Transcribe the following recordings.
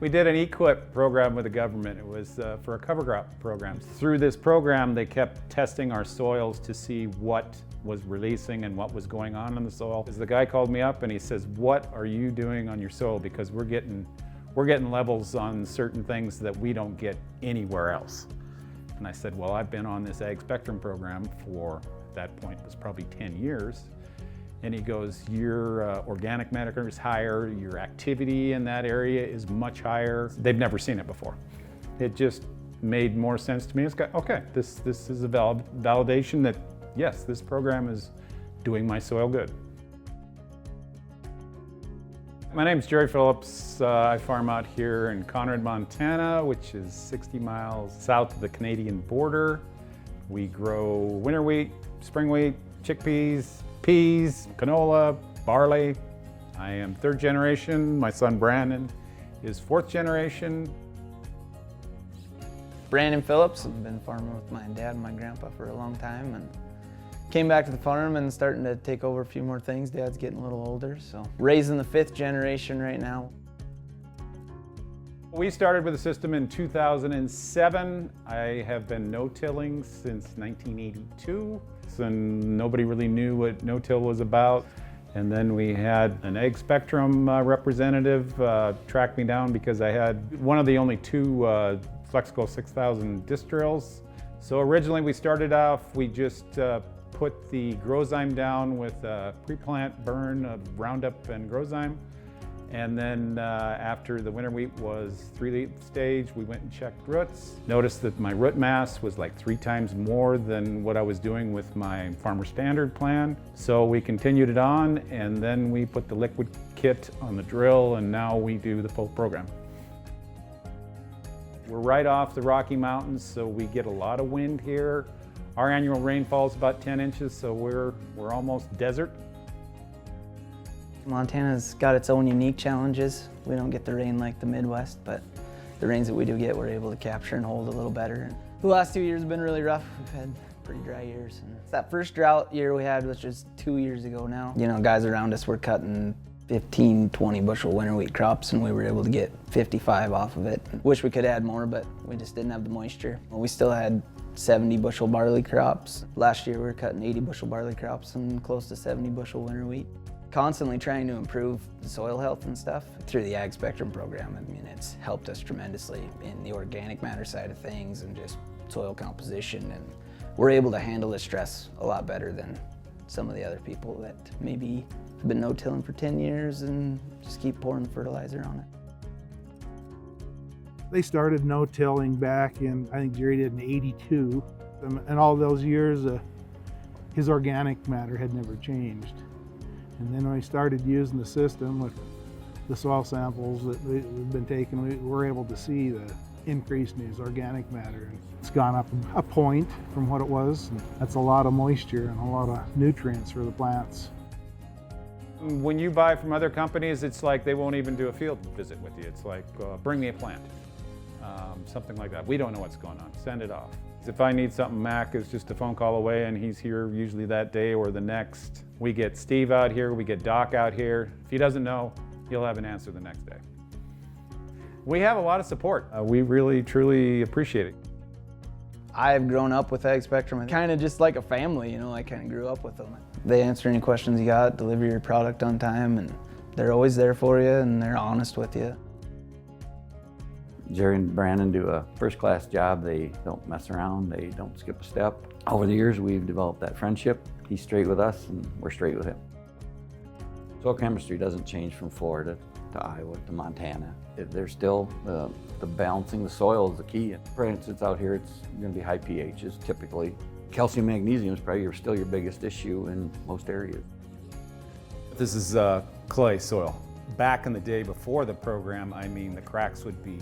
We did an EQIP program with the government. It was for a cover crop program. Through this program, they kept testing our soils to see what was releasing and what was going on in the soil. The guy called me up and he says, "What are you doing on your soil? Because we're getting levels on certain things that we don't get anywhere else." And I said, "Well, I've been on this Ag Spectrum program for, at that point, it was probably 10 years. And he goes, "Your organic matter is higher, your activity in that area is much higher." They've never seen it before. It just made more sense to me. It's got, okay, this is a validation that, yes, this program is doing my soil good. My name's Jerry Phillips. I farm out here in Conrad, Montana, which is 60 miles south of the Canadian border. We grow winter wheat, spring wheat, chickpeas, peas, canola, barley. I am third generation. My son Brandon is fourth generation. Brandon Phillips. I've been farming with my dad and my grandpa for a long time, and came back to the farm and starting to take over a few more things. Dad's getting a little older, so raising the fifth generation right now. We started with the system in 2007. I have been no-tilling since 1982, and nobody really knew what no-till was about. And then we had an Ag Spectrum representative track me down because I had one of the only two Flexico 6000 disc drills. So originally we started off, we just put the Grozyme down with a pre-plant burn of Roundup and Grozyme. And then after the winter wheat was 3 stage, we went and checked roots. Noticed that my root mass was like 3 times more than what I was doing with my Farmer Standard plan. So we continued it on, and then we put the liquid kit on the drill, and now we do the full program. We're right off the Rocky Mountains, so we get a lot of wind here. Our annual rainfall is about 10 inches, so we're almost desert. Montana's got its own unique challenges. We don't get the rain like the Midwest, but the rains that we do get, we're able to capture and hold a little better. The last 2 years have been really rough. We've had pretty dry years. And that first drought year we had, which was 2 years ago now, you know, guys around us were cutting 15, 20 bushel winter wheat crops, and we were able to get 55 off of it. Wish we could add more, but we just didn't have the moisture. We still had 70 bushel barley crops. Last year we were cutting 80 bushel barley crops and close to 70 bushel winter wheat. Constantly trying to improve the soil health and stuff through the Ag Spectrum program. I mean, it's helped us tremendously in the organic matter side of things and just soil composition, and we're able to handle the stress a lot better than some of the other people that maybe have been no-tilling for 10 years and just keep pouring fertilizer on it. They started no-tilling back in, I think Jerry did in '82, and all those years his organic matter had never changed. And then when we started using the system with the soil samples that we've been taking, we were able to see the increase in his organic matter. It's gone up a point from what it was. That's a lot of moisture and a lot of nutrients for the plants. When you buy from other companies, it's like they won't even do a field visit with you. It's like, bring me a plant, something like that. We don't know what's going on, send it off. If I need something, Mac is just a phone call away, and he's here usually that day or the next. We get Steve out here, we get Doc out here. If he doesn't know, he'll have an answer the next day. We have a lot of support. We really, truly appreciate it. I've grown up with Ag Spectrum, kind of just like a family, you know, I kind of grew up with them. They answer any questions you got, deliver your product on time, and they're always there for you, and they're honest with you. Jerry and Brandon do a first-class job. They don't mess around, they don't skip a step. Over the years, we've developed that friendship. He's straight with us, and we're straight with him. Soil chemistry doesn't change from Florida to Iowa to Montana. There's still the balancing the soil is the key. For instance, out here, it's going to be high pHs typically. Calcium, magnesium is probably still your biggest issue in most areas. This is clay soil. Back in the day before the program, I mean, the cracks would be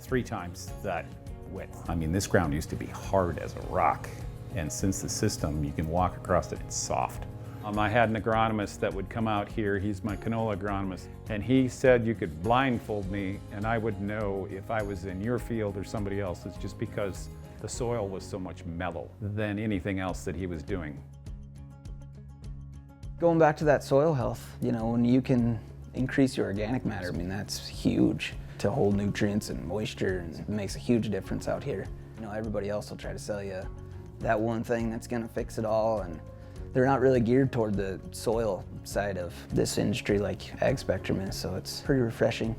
3 times that width. I mean, this ground used to be hard as a rock, and since the system, you can walk across it, it's soft. I had an agronomist that would come out here, he's my canola agronomist, and he said you could blindfold me and I would know if I was in your field or somebody else's, just because the soil was so much mellow than anything else that he was doing. Going back to that soil health, you know, when you can increase your organic matter. I mean, that's huge to hold nutrients and moisture, and it makes a huge difference out here. You know, everybody else will try to sell you that one thing that's gonna fix it all, and they're not really geared toward the soil side of this industry like Ag Spectrum is, so it's pretty refreshing.